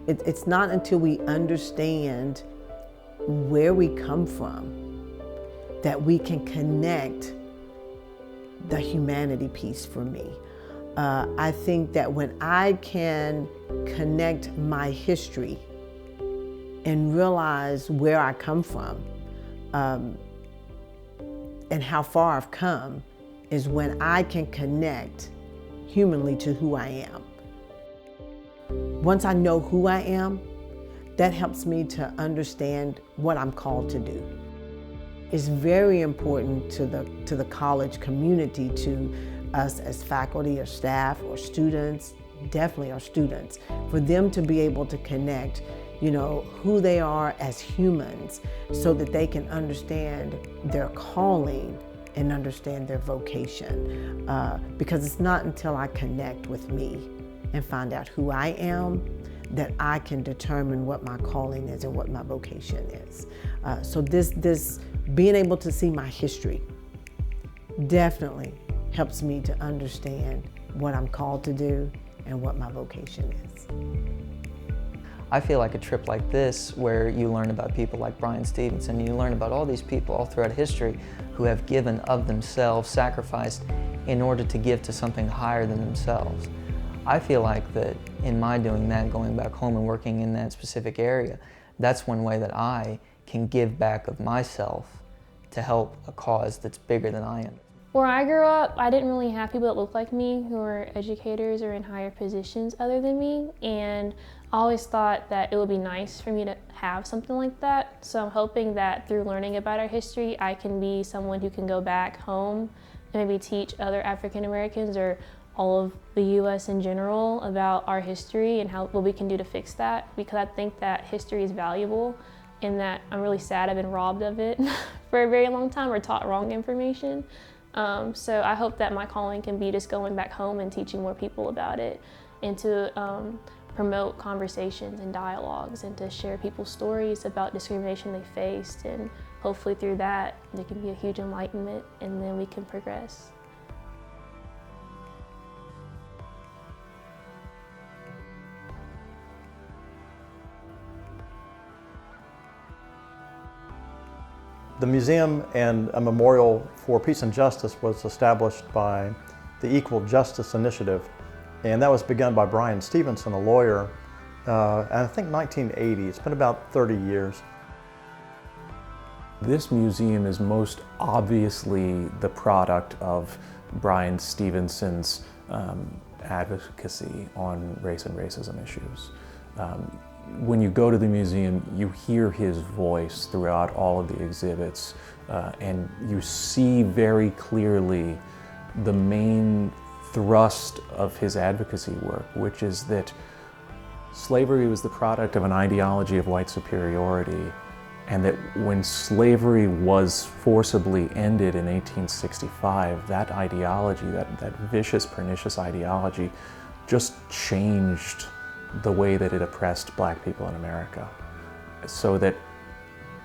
It's not until we understand where we come from that we can connect the humanity piece for me. I think that when I can connect my history and realize where I come from and how far I've come is when I can connect humanly to who I am. Once I know who I am, that helps me to understand what I'm called to do. It's very important to the college community, to us as faculty or staff or students, definitely our students, for them to be able to connect, who they are as humans so that they can understand their calling and understand their vocation. Because it's not until I connect with me and find out who I am that I can determine what my calling is and what my vocation is. So this being able to see my history definitely helps me to understand what I'm called to do and what my vocation is. I feel like a trip like this, where you learn about people like Bryan Stevenson, you learn about all these people all throughout history who have given of themselves, sacrificed in order to give to something higher than themselves. I feel like that in my doing that, going back home and working in that specific area, that's one way that I can give back of myself to help a cause that's bigger than I am. Where I grew up, I didn't really have people that looked like me who were educators or in higher positions other than me, and I always thought that it would be nice for me to have something like that. So I'm hoping that through learning about our history, I can be someone who can go back home and maybe teach other African Americans or all of the U.S. in general about our history and what we can do to fix that, because I think that history is valuable and that I'm really sad I've been robbed of it for a very long time or taught wrong information. So I hope that my calling can be just going back home and teaching more people about it, and to promote conversations and dialogues, and to share people's stories about discrimination they faced, and hopefully through that there can be a huge enlightenment and then we can progress. The museum and a memorial for peace and justice was established by the Equal Justice Initiative, and that was begun by Bryan Stevenson, a lawyer, and I think 1980. It's been about 30 years. This museum is most obviously the product of Bryan Stevenson's advocacy on race and racism issues. When you go to the museum, you hear his voice throughout all of the exhibits, and you see very clearly the main thrust of his advocacy work, which is that slavery was the product of an ideology of white superiority, and that when slavery was forcibly ended in 1865, that ideology, that vicious, pernicious ideology, just changed the way that it oppressed black people in America. So that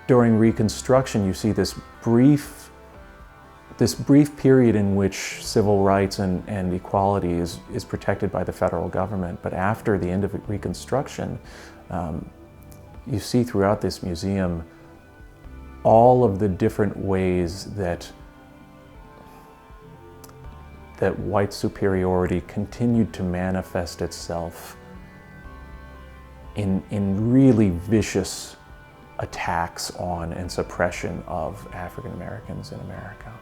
during Reconstruction, you see this brief period in which civil rights and equality is protected by the federal government. But after the end of Reconstruction, you see throughout this museum all of the different ways that white superiority continued to manifest itself in really vicious attacks on and suppression of African Americans in America.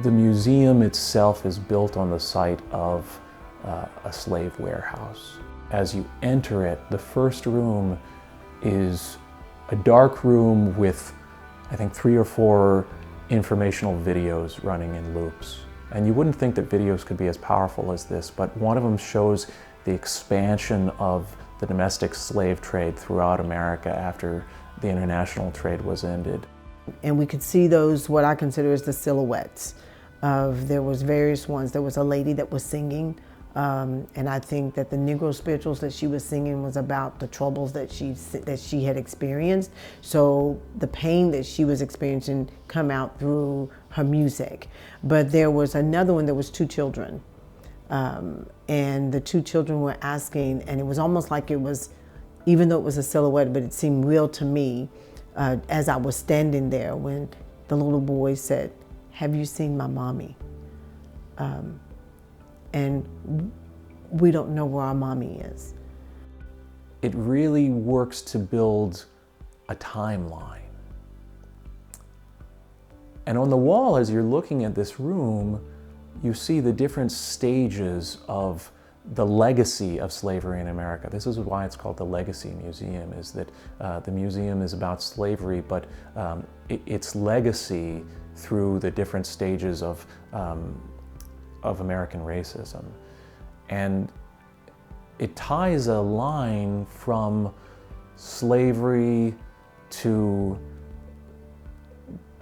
The museum itself is built on the site of a slave warehouse. As you enter it, the first room is a dark room with, I think, 3 or 4 informational videos running in loops. And you wouldn't think that videos could be as powerful as this, but one of them shows the expansion of the domestic slave trade throughout America after the international trade was ended. And we could see those, what I consider as the silhouettes of, there was various ones. There was a lady that was singing, and I think that the Negro spirituals that she was singing was about the troubles that she had experienced. So the pain that she was experiencing come out through her music. But there was another one, there was 2 children And the two children were asking, and it was almost like it was, even though it was a silhouette, but it seemed real to me as I was standing there when the little boy said, "Have you seen my mommy?" And we don't know where our mommy is. It really works to build a timeline. And on the wall, as you're looking at this room, you see the different stages of the legacy of slavery in America. This is why it's called the Legacy Museum, is that the museum is about slavery, but its legacy through the different stages of American racism. And it ties a line from slavery to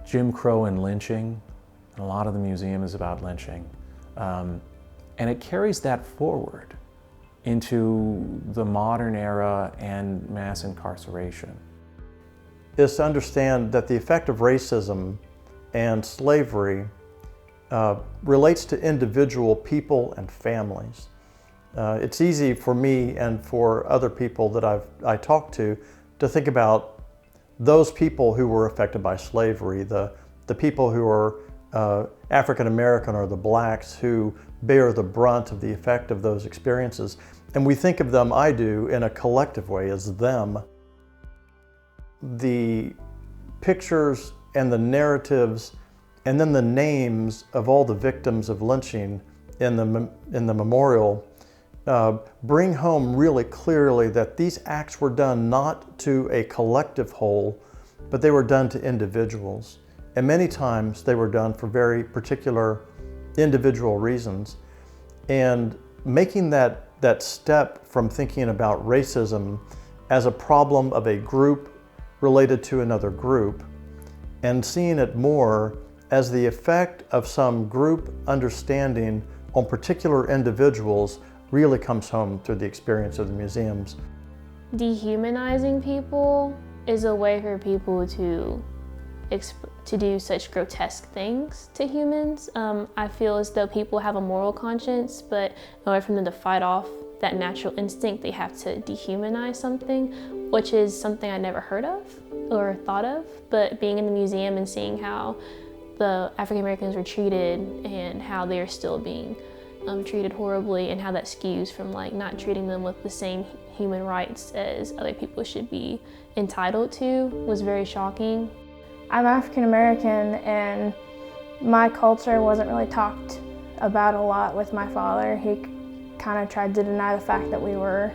Jim Crow and lynching. And a lot of the museum is about lynching. And it carries that forward into the modern era and mass incarceration. Is to understand that the effect of racism and slavery relates to individual people and families. It's easy for me and for other people that I talk to think about those people who were affected by slavery, the people who are African American or the blacks who bear the brunt of the effect of those experiences. And we think of them, I do, in a collective way as them. The pictures and the narratives and then the names of all the victims of lynching in the memorial bring home really clearly that these acts were done not to a collective whole, but they were done to individuals. And many times they were done for very particular individual reasons. And making that step from thinking about racism as a problem of a group related to another group, and seeing it more as the effect of some group understanding on particular individuals really comes home through the experience of the museums. Dehumanizing people is a way for people to do such grotesque things to humans. I feel as though people have a moral conscience, but in order for them to fight off that natural instinct, they have to dehumanize something, which is something I never heard of or thought of. But being in the museum and seeing how the African Americans were treated and how they are still being treated horribly, and how that skews from like not treating them with the same human rights as other people should be entitled to, was very shocking. I'm African American, and my culture wasn't really talked about a lot with my father. He kind of tried to deny the fact that we were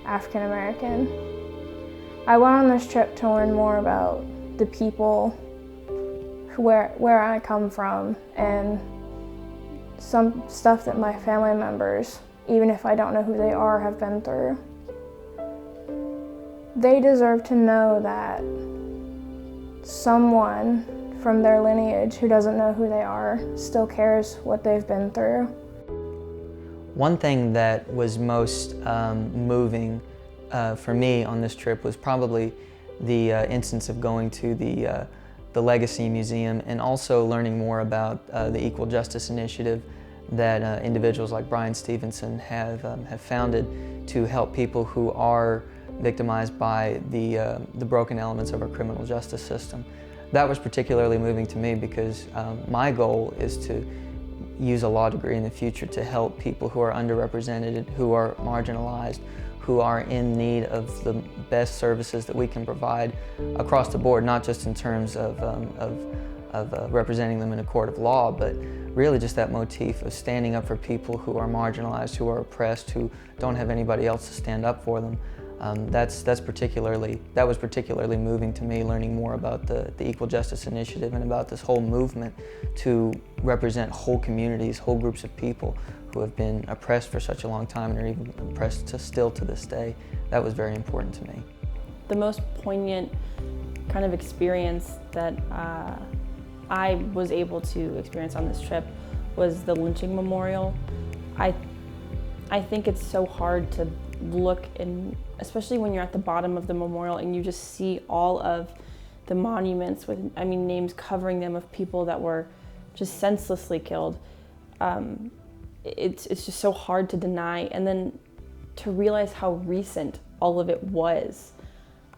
African American. I went on this trip to learn more about the people, where I come from, and some stuff that my family members, even if I don't know who they are, have been through. They deserve to know that someone from their lineage who doesn't know who they are still cares what they've been through. One thing that was most moving for me on this trip was probably the instance of going to the Legacy Museum, and also learning more about the Equal Justice Initiative that individuals like Bryan Stevenson have founded to help people who are victimized by the broken elements of our criminal justice system. That was particularly moving to me because my goal is to use a law degree in the future to help people who are underrepresented, who are marginalized, who are in need of the best services that we can provide across the board, not just in terms of representing them in a court of law, but really just that motif of standing up for people who are marginalized, who are oppressed, who don't have anybody else to stand up for them. That was particularly moving to me, learning more about the Equal Justice Initiative and about this whole movement to represent whole communities, whole groups of people who have been oppressed for such a long time and are even oppressed still to this day. That was very important to me. The most poignant kind of experience that I was able to experience on this trip was the Lynching Memorial. I think it's so hard to look, and especially when you're at the bottom of the memorial and you just see all of the monuments with, names covering them of people that were just senselessly killed. it's just so hard to deny, and then to realize how recent all of it was.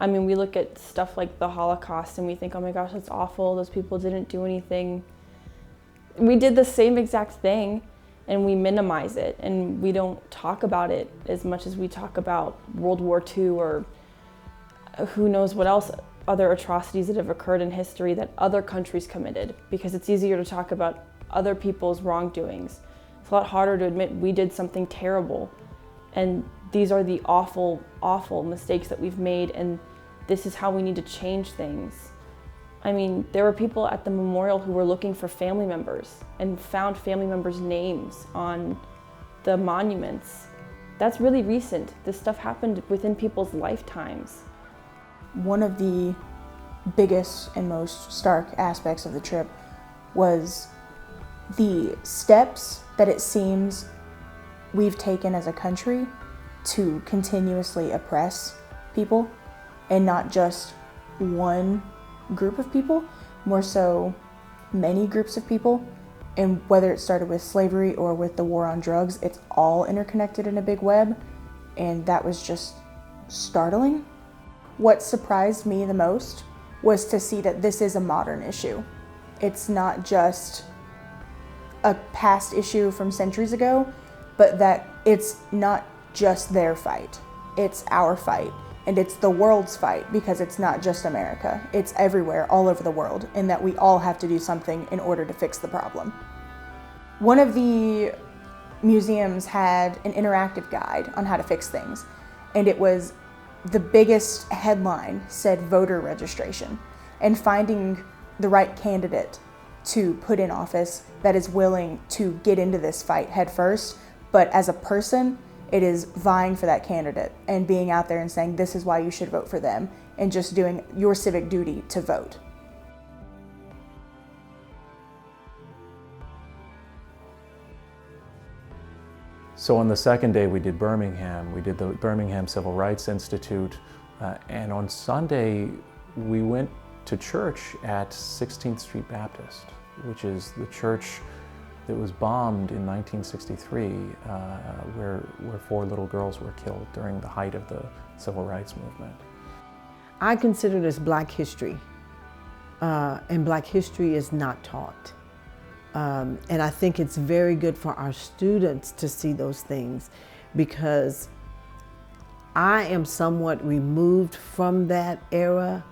I mean, we look at stuff like the Holocaust and we think, oh my gosh, that's awful, those people didn't do anything. We did the same exact thing, and we minimize it, and we don't talk about it as much as we talk about World War II or who knows what else, other atrocities that have occurred in history that other countries committed, because it's easier to talk about other people's wrongdoings. It's a lot harder to admit we did something terrible, and these are the awful, awful mistakes that we've made, and this is how we need to change things. I mean, there were people at the memorial who were looking for family members and found family members' names on the monuments. That's really recent. This stuff happened within people's lifetimes. One of the biggest and most stark aspects of the trip was the steps that it seems we've taken as a country to continuously oppress people, and not just one group of people, more so many groups of people. And whether it started with slavery or with the war on drugs, it's all interconnected in a big web, and that was just startling. What surprised me the most was to see that this is a modern issue. It's not just a past issue from centuries ago, but that it's not just their fight, it's our fight. And it's the world's fight, because it's not just America. It's everywhere, all over the world, and that we all have to do something in order to fix the problem. One of the museums had an interactive guide on how to fix things, and it was the biggest headline said voter registration, and finding the right candidate to put in office that is willing to get into this fight head first, but as a person, it is vying for that candidate and being out there and saying, this is why you should vote for them, and just doing your civic duty to vote. So on the second day we did Birmingham. We did the Birmingham Civil Rights Institute, and on Sunday we went to church at 16th Street Baptist, which is the church that was bombed in 1963, where 4 little girls were killed during the height of the civil rights movement. I consider this Black history, and Black history is not taught. And I think it's very good for our students to see those things, because I am somewhat removed from that era,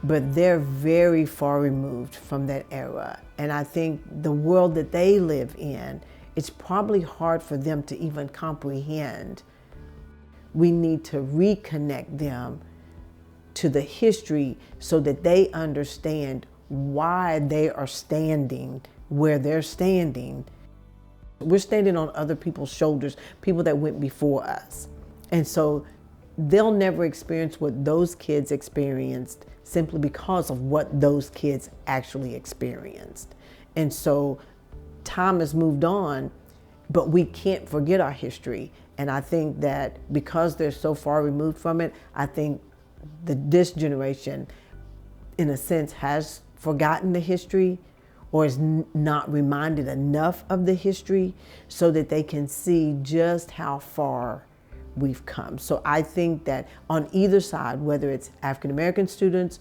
but they're very far removed from that era. And I think the world that they live in, it's probably hard for them to even comprehend. We need to reconnect them to the history so that they understand why they are standing where they're standing. We're standing on other people's shoulders, people that went before us. And so they'll never experience what those kids experienced simply because of what those kids actually experienced. And so time has moved on, but we can't forget our history. And I think that because they're so far removed from it, I think that this generation, in a sense, has forgotten the history, or is not reminded enough of the history so that they can see just how far we've come. So I think that on either side, whether it's African American students,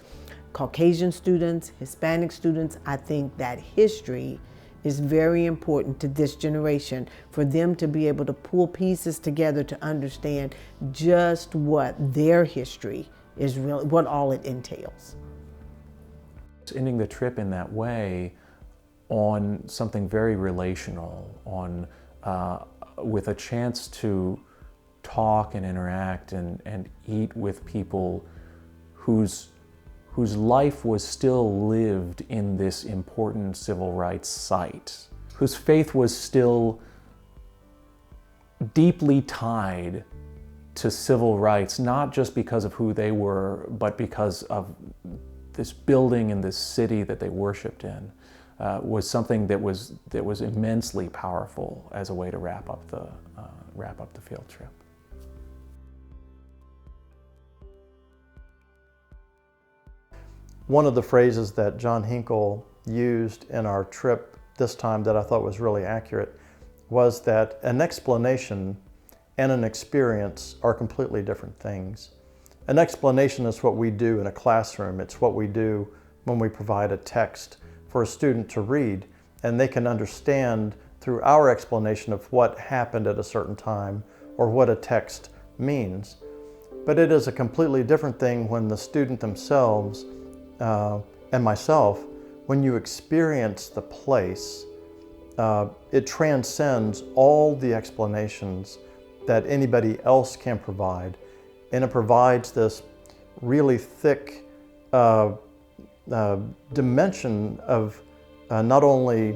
Caucasian students, Hispanic students, I think that history is very important to this generation, for them to be able to pull pieces together to understand just what their history is really, what all it entails. Ending the trip in that way on something very relational, on with a chance to talk and interact and eat with people whose life was still lived in this important civil rights site, whose faith was still deeply tied to civil rights, not just because of who they were, but because of this building and this city that they worshiped in, was something that was immensely powerful as a way to wrap up the field trip. One of the phrases that John Hinkle used in our trip this time that I thought was really accurate was that an explanation and an experience are completely different things. An explanation is what we do in a classroom. It's what we do when we provide a text for a student to read, and they can understand through our explanation of what happened at a certain time or what a text means. But it is a completely different thing when the student themselves and myself, when you experience the place, it transcends all the explanations that anybody else can provide, and it provides this really thick dimension of not only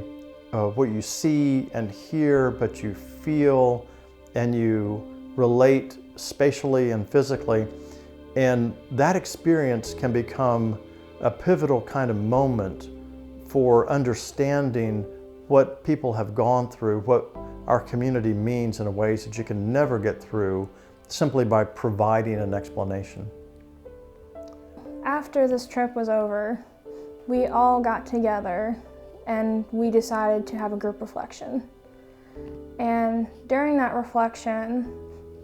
what you see and hear, but you feel and you relate spatially and physically. And that experience can become a pivotal kind of moment for understanding what people have gone through, what our community means in ways that you can never get through simply by providing an explanation. After this trip was over, we all got together and we decided to have a group reflection. And during that reflection,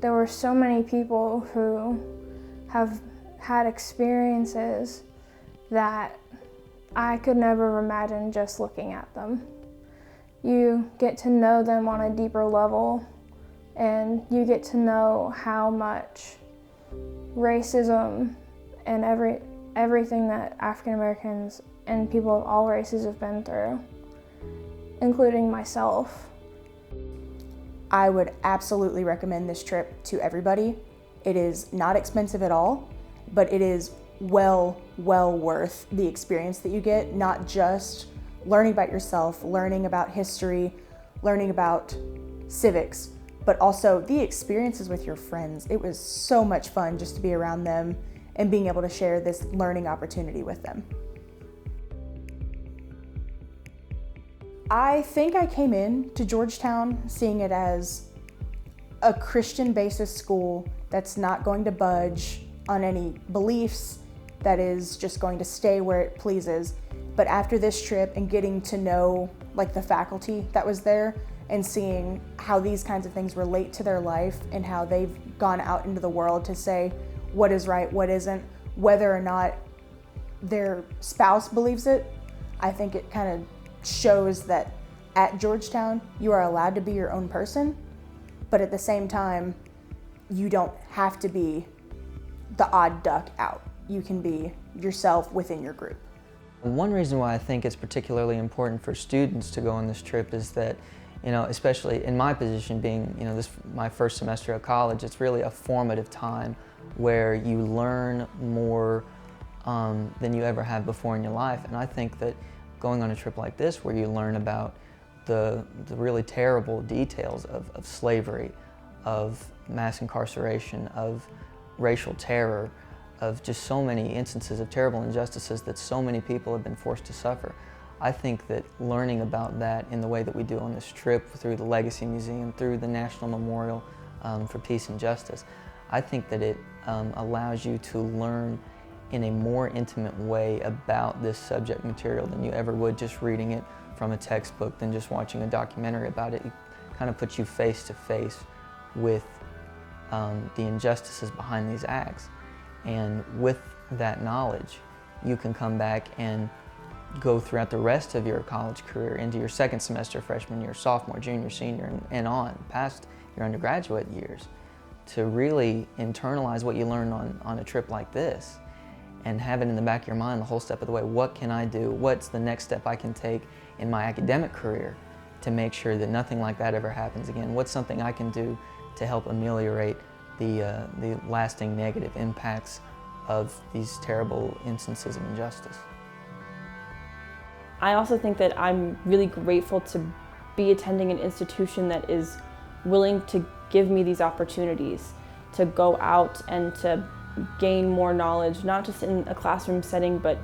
there were so many people who have had experiences that I could never imagine just looking at them. You get to know them on a deeper level, and you get to know how much racism and everything that African Americans and people of all races have been through, including myself. I would absolutely recommend this trip to everybody. It is not expensive at all, but it is well worth the experience that you get, not just learning about yourself, learning about history, learning about civics, but also the experiences with your friends. It was so much fun just to be around them and being able to share this learning opportunity with them. I think I came in to Georgetown seeing it as a Christian-basis school that's not going to budge on any beliefs, that is just going to stay where it pleases. But after this trip and getting to know like the faculty that was there and seeing how these kinds of things relate to their life and how they've gone out into the world to say what is right, what isn't, whether or not their spouse believes it, I think it kind of shows that at Georgetown, you are allowed to be your own person, but at the same time, you don't have to be the odd duck out. You can be yourself within your group. One reason why I think it's particularly important for students to go on this trip is that, especially in my position being, this my first semester of college, it's really a formative time where you learn more than you ever have before in your life. And I think that going on a trip like this, where you learn about the really terrible details of slavery, of mass incarceration, of racial terror, of just so many instances of terrible injustices that so many people have been forced to suffer. I think that learning about that in the way that we do on this trip, through the Legacy Museum, through the National Memorial for Peace and Justice, I think that it allows you to learn in a more intimate way about this subject material than you ever would just reading it from a textbook, than just watching a documentary about it. It kind of puts you face to face with the injustices behind these acts. And with that knowledge, you can come back and go throughout the rest of your college career into your second semester, freshman year, sophomore, junior, senior, and on past your undergraduate years, to really internalize what you learned on a trip like this and have it in the back of your mind the whole step of the way. What can I do? What's the next step I can take in my academic career to make sure that nothing like that ever happens again? What's something I can do to help ameliorate the lasting negative impacts of these terrible instances of injustice? I also think that I'm really grateful to be attending an institution that is willing to give me these opportunities to go out and to gain more knowledge, not just in a classroom setting, but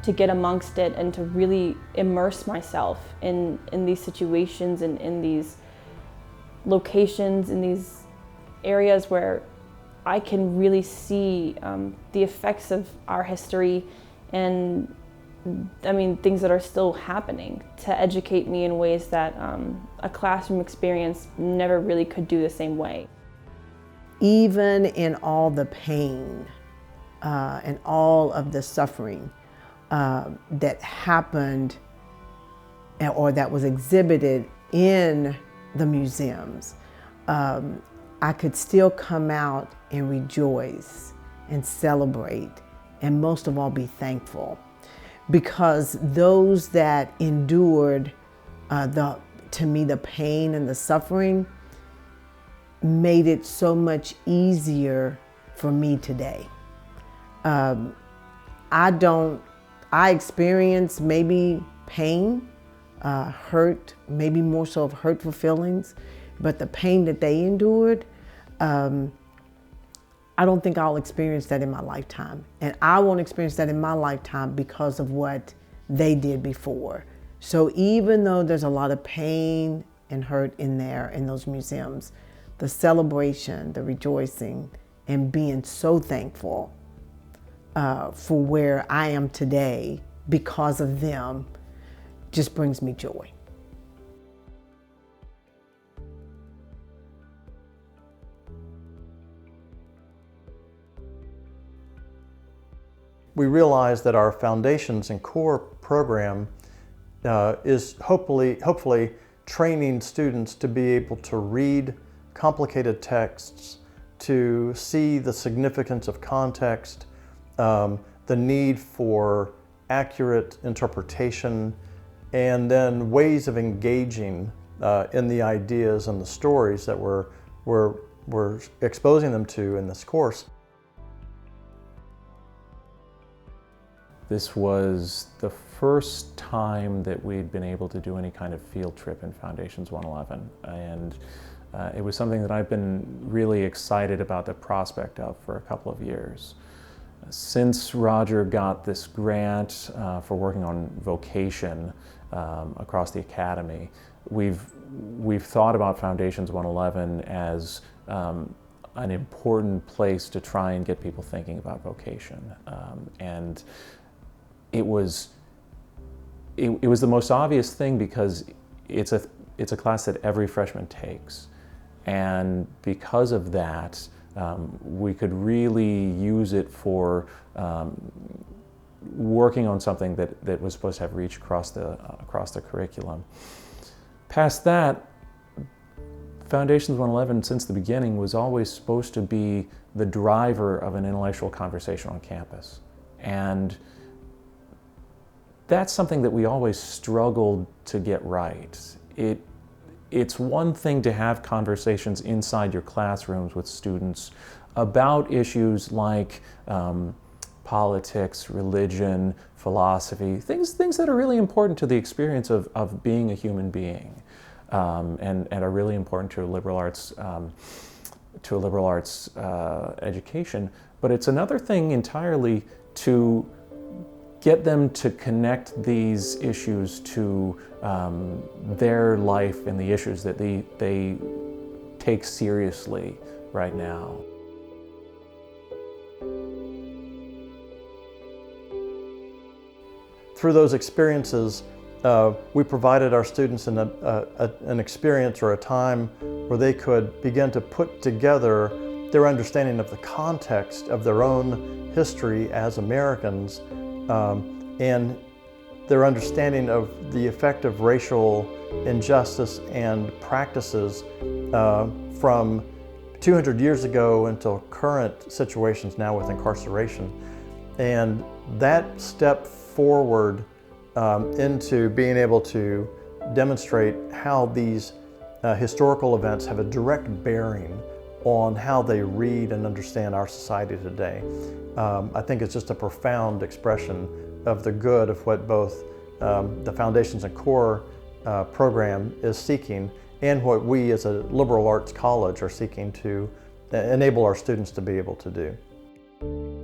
to get amongst it and to really immerse myself in these situations and in these locations, in these areas where I can really see the effects of our history and I mean, things that are still happening to educate me in ways that a classroom experience never really could do the same way. Even in all the pain and all of the suffering that happened or that was exhibited in the museums, I could still come out and rejoice and celebrate, and most of all be thankful, because those that endured to me the pain and the suffering made it so much easier for me today. I experience maybe pain, hurt, maybe more so of hurtful feelings, but the pain that they endured, I don't think I'll experience that in my lifetime. And I won't experience that in my lifetime because of what they did before. So even though there's a lot of pain and hurt in there in those museums, the celebration, the rejoicing, and being so thankful for where I am today because of them just brings me joy. We realize that our Foundations and Core program is hopefully training students to be able to read complicated texts, to see the significance of context, the need for accurate interpretation, and then ways of engaging in the ideas and the stories that we're exposing them to in this course. This was the first time that we'd been able to do any kind of field trip in Foundations 111, and it was something that I've been really excited about the prospect of for a couple of years. Since Roger got this grant for working on vocation across the academy, we've thought about Foundations 111 as an important place to try and get people thinking about vocation, and it was the most obvious thing because it's a class that every freshman takes, and because of that, we could really use it for working on something that was supposed to have reach across the curriculum. Past that, Foundations 111 since the beginning was always supposed to be the driver of an intellectual conversation on campus, and that's something that we always struggled to get right. It's one thing to have conversations inside your classrooms with students about issues like politics, religion, philosophy, things that are really important to the experience of being a human being, and are really important to a liberal arts education. But it's another thing entirely to get them to connect these issues to their life and the issues that they take seriously right now. Through those experiences, we provided our students an experience or a time where they could begin to put together their understanding of the context of their own history as Americans, and their understanding of the effect of racial injustice and practices from 200 years ago until current situations now with incarceration. And that step forward into being able to demonstrate how these historical events have a direct bearing on how they read and understand our society today. I think it's just a profound expression of the good of what both the Foundations and Core program is seeking, and what we as a liberal arts college are seeking to enable our students to be able to do.